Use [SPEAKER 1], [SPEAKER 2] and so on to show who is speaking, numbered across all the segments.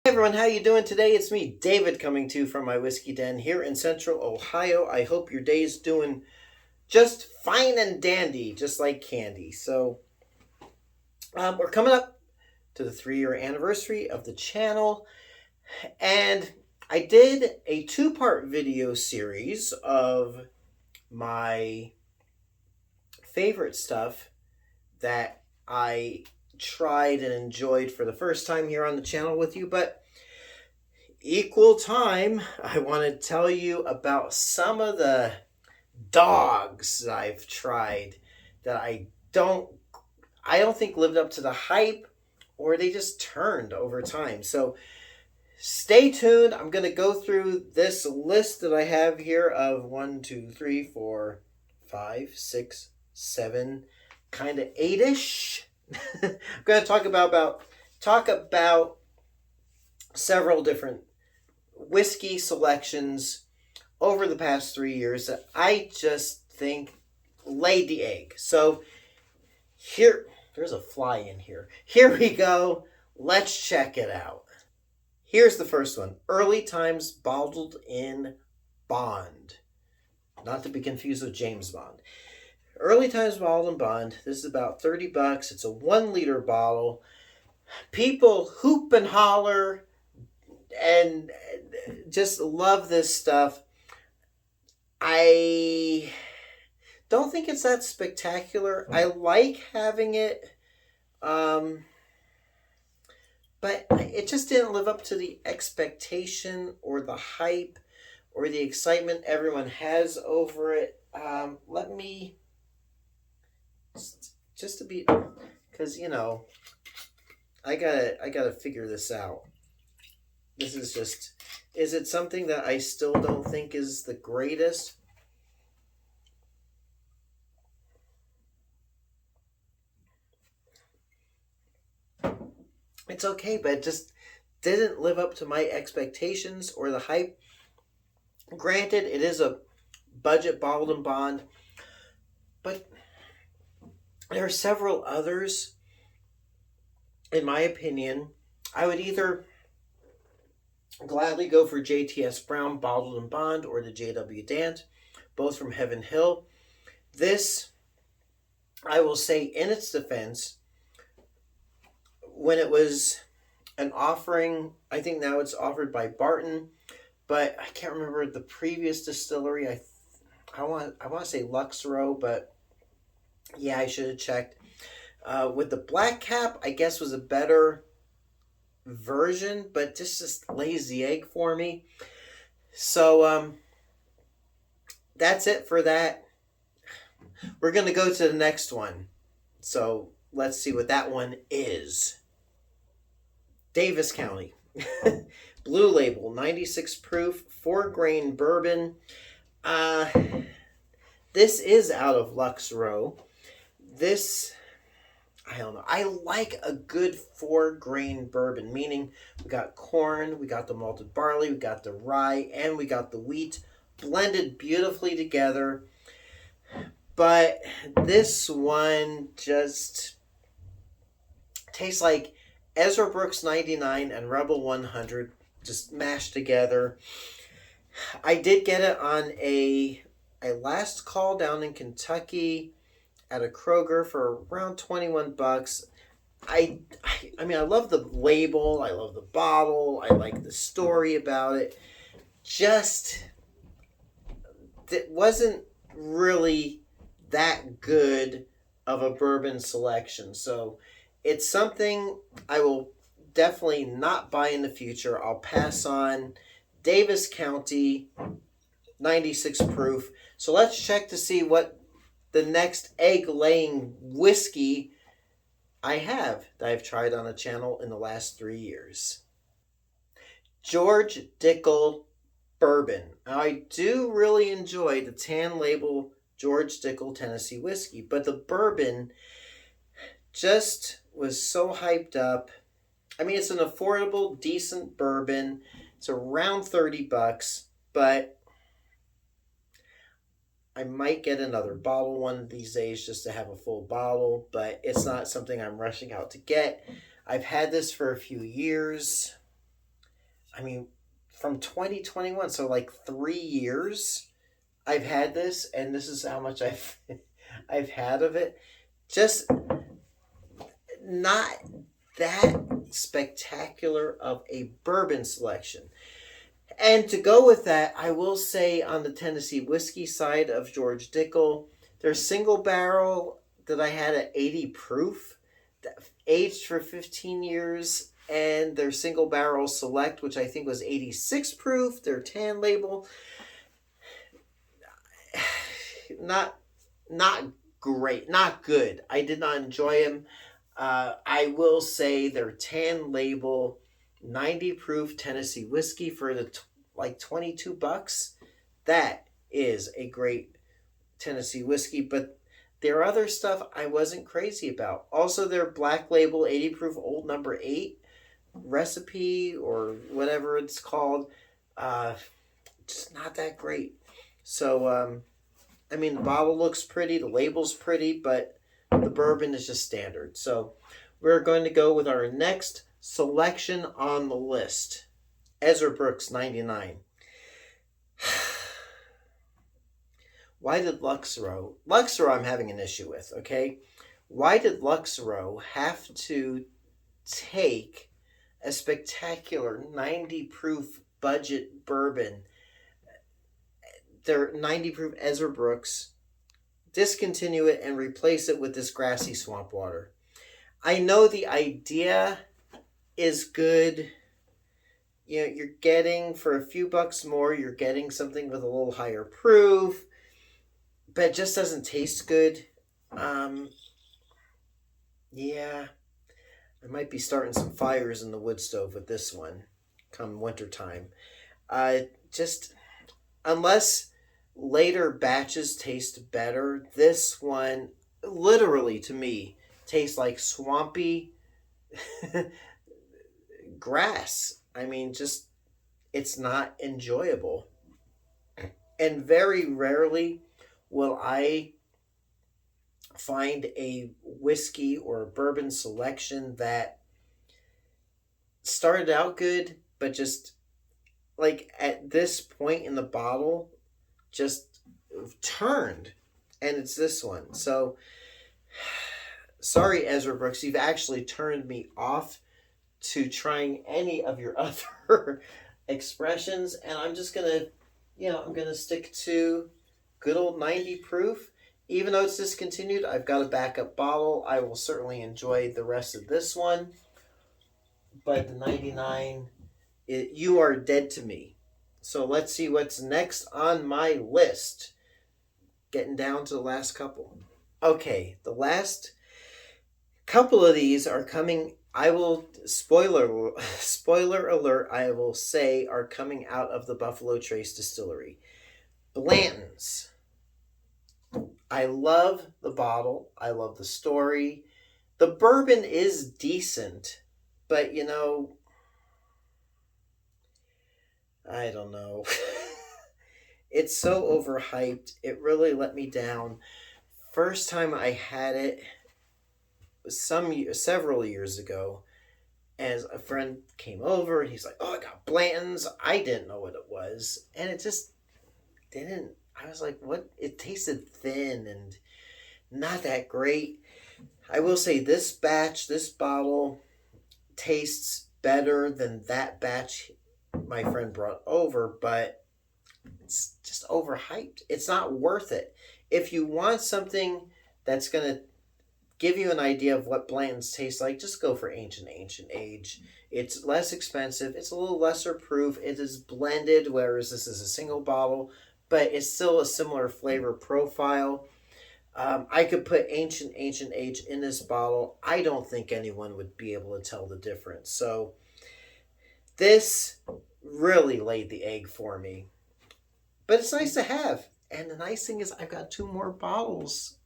[SPEAKER 1] Hey everyone, how you doing today? It's me, David, coming to you from my whiskey den here in Central Ohio. I hope your day's doing just fine and dandy, just like candy. We're coming up to the 3-year anniversary of the channel, and I did a two-part video series of my favorite stuff that I tried and enjoyed for the first time here on the channel with you, but equal time, I want to tell you about some of the dogs I've tried that I don't think lived up to the hype, or they just turned over time. So stay tuned. I'm going to go through this list that I have here of 1, 2, 3, 4, 5, 6, 7, kind of 8-ish. I'm going to talk about several different whiskey selections over the past 3 years that I just think laid the egg. So there's a fly in here. Here we go. Let's check it out. Here's the first one. Early Times Bottled in Bond. Not to be confused with James Bond. Early Times Bottled in Bond. This is about $30. It's a 1-liter bottle. People hoop and holler and just love this stuff. I don't think it's that spectacular. I like having it, but it just didn't live up to the expectation or the hype or the excitement everyone has over it. Let me just to be, because I gotta figure this out. This is just, is it something that I still don't think is the greatest? It's okay, but it just didn't live up to my expectations or the hype. Granted, it is a budget bottled and bond, but there are several others, in my opinion. I would either gladly go for JTS Brown Bottled and Bond or the JW Dant, both from Heaven Hill. This, I will say in its defense, when it was an offering, I think now it's offered by Barton, but I can't remember the previous distillery. I want to say Luxrow, but yeah, I should have checked. With the black cap, I guess was a better version, but this just lays the egg for me. So that's it for that. We're going to go to the next one. So let's see what that one is. Davis County. Blue Label, 96 proof, 4-grain bourbon. This is out of Luxrow. This, I don't know. I like a good 4-grain bourbon, meaning we got corn, we got the malted barley, we got the rye, and we got the wheat blended beautifully together. But this one just tastes like Ezra Brooks 99 and Rebel 100 just mashed together. I did get it on a last call down in Kentucky at a Kroger for around $21. I mean, I love the label, I love the bottle, I like the story about it. Just, it wasn't really that good of a bourbon selection. So it's something I will definitely not buy in the future. I'll pass on. Davis County, 96 proof. So let's check to see what the next egg-laying whiskey I have that I've tried on the channel in the last 3 years. George Dickel Bourbon. I do really enjoy the tan label George Dickel Tennessee whiskey, but the bourbon just was so hyped up. I mean, it's an affordable, decent bourbon. It's around $30, but I might get another bottle one of these days just to have a full bottle, but it's not something I'm rushing out to get. I've had this for a few years. I mean, from 2021, so like 3 years I've had this, and this is how much I've had of it. Just not that spectacular of a bourbon selection. And to go with that, I will say on the Tennessee whiskey side of George Dickel, their single barrel that I had at 80 proof, aged for 15 years, and their single barrel select, which I think was 86 proof, their tan label, not not great, not good. I did not enjoy them. I will say their tan label 90 proof Tennessee whiskey for like $22. That is a great Tennessee whiskey, but their other stuff I wasn't crazy about. Also, their black label 80 proof Old Number 8 recipe or whatever it's called, uh, just not that great. So, I mean, the bottle looks pretty, the label's pretty, but the bourbon is just standard. So, we're going to go with our next selection on the list. Ezra Brooks 99. Why did Luxaro I'm having an issue with, okay? Why did Luxaro have to take a spectacular 90 proof budget bourbon, their 90 proof Ezra Brooks, discontinue it and replace it with this grassy swamp water? I know the idea is good. You know, you're getting for a few bucks more, you're getting something with a little higher proof, but it just doesn't taste good. Yeah, I might be starting some fires in the wood stove with this one come wintertime. Just unless later batches taste better, this one literally to me tastes like swampy grass. I mean, just it's not enjoyable. And very rarely will I find a whiskey or a bourbon selection that started out good, but just like at this point in the bottle, just turned. And it's this one. So, sorry, Ezra Brooks, you've actually turned me off to trying any of your other expressions, and I'm just gonna, I'm gonna stick to good old 90 proof. Even though it's discontinued, I've got a backup bottle. I will certainly enjoy the rest of this one, but the 99, you are dead to me. So let's see what's next on my list. Getting down to the last couple. Okay, the last couple of these are coming. I will spoiler alert. I will say are coming out of the Buffalo Trace Distillery. Blanton's. I love the bottle. I love the story. The bourbon is decent, but I don't know. It's so overhyped. It really let me down. First time I had it was several years ago, as a friend came over and he's like, "Oh, I got Blanton's." I didn't know what it was, and it just didn't. I was like, "What?" It tasted thin and not that great. I will say this bottle tastes better than that batch my friend brought over, but it's just overhyped. It's not worth it. If you want something that's going to give you an idea of what Blanton's taste like, just go for Ancient Age. It's less expensive. It's a little lesser proof. It is blended, whereas this is a single bottle, but it's still a similar flavor profile. I could put Ancient Age in this bottle. I don't think anyone would be able to tell the difference. So this really laid the egg for me. But it's nice to have. And the nice thing is I've got 2 more bottles.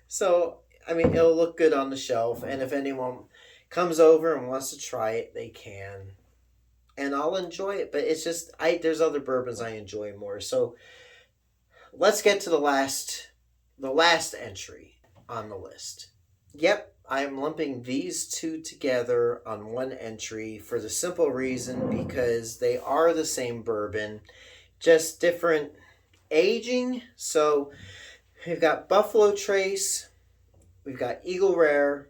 [SPEAKER 1] So, I mean, it'll look good on the shelf. And if anyone comes over and wants to try it, they can. And I'll enjoy it. But it's just, there's other bourbons I enjoy more. So, let's get to the last entry on the list. Yep, I'm lumping these two together on one entry for the simple reason because they are the same bourbon, just different aging. So we've got Buffalo Trace, we've got Eagle Rare.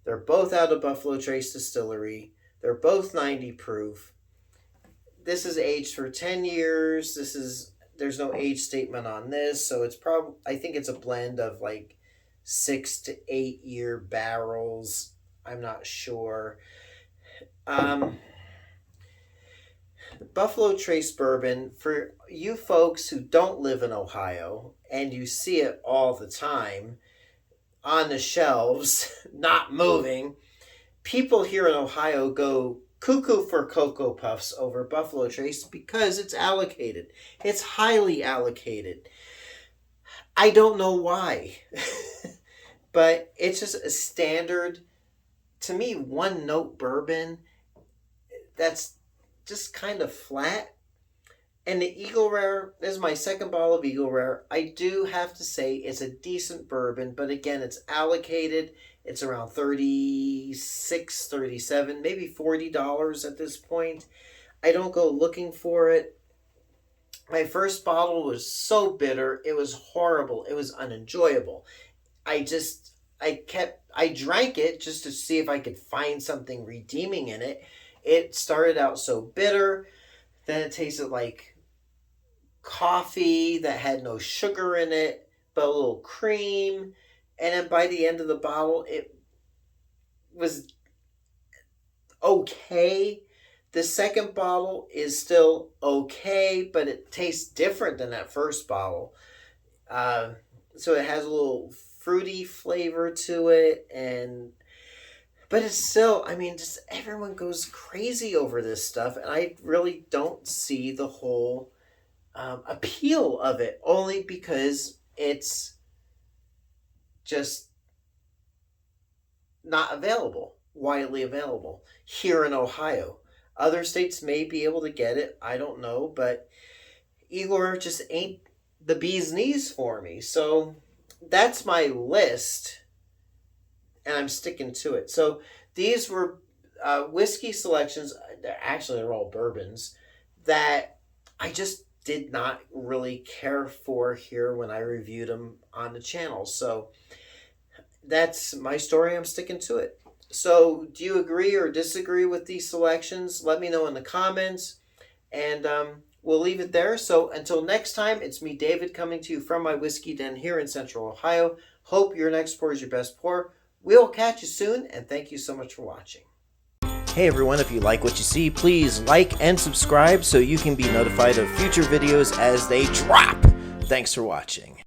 [SPEAKER 1] They're both out of Buffalo Trace Distillery. They're both 90 proof. This is aged for 10 years. There's no age statement on this, so it's probably, I think it's a blend of like 6 to 8 year barrels. I'm not sure. Buffalo Trace bourbon, for you folks who don't live in Ohio and you see it all the time on the shelves, not moving, people here in Ohio go cuckoo for Cocoa Puffs over Buffalo Trace because it's allocated. It's highly allocated. I don't know why, but it's just a standard, to me, one note bourbon that's just kind of flat. And the Eagle Rare is my second bottle of Eagle Rare. I do have to say it's a decent bourbon, but again, it's allocated. It's around $36, $37, maybe $40 at this point. I don't go looking for it. My first bottle was so bitter. It was horrible. It was unenjoyable. I drank it just to see if I could find something redeeming in it. It started out so bitter. Then it tasted like coffee that had no sugar in it, but a little cream. And then by the end of the bottle, it was okay. The second bottle is still okay, but it tastes different than that first bottle. So it has a little fruity flavor to it, but it's still, I mean, just everyone goes crazy over this stuff, and I really don't see the whole appeal of it, only because it's just not widely available here in Ohio. Other states may be able to get it, I don't know, but Eagle Rare just ain't the bee's knees for me. So that's my list, and I'm sticking to it. So these were whiskey selections. They're all bourbons that I just did not really care for here when I reviewed them on the channel. So that's my story. I'm sticking to it. So do you agree or disagree with these selections? Let me know in the comments, and we'll leave it there. So until next time, it's me, David, coming to you from my whiskey den here in Central Ohio. Hope your next pour is your best pour. We'll catch you soon, and thank you so much for watching. Hey everyone, if you like what you see, please like and subscribe so you can be notified of future videos as they drop. Thanks for watching.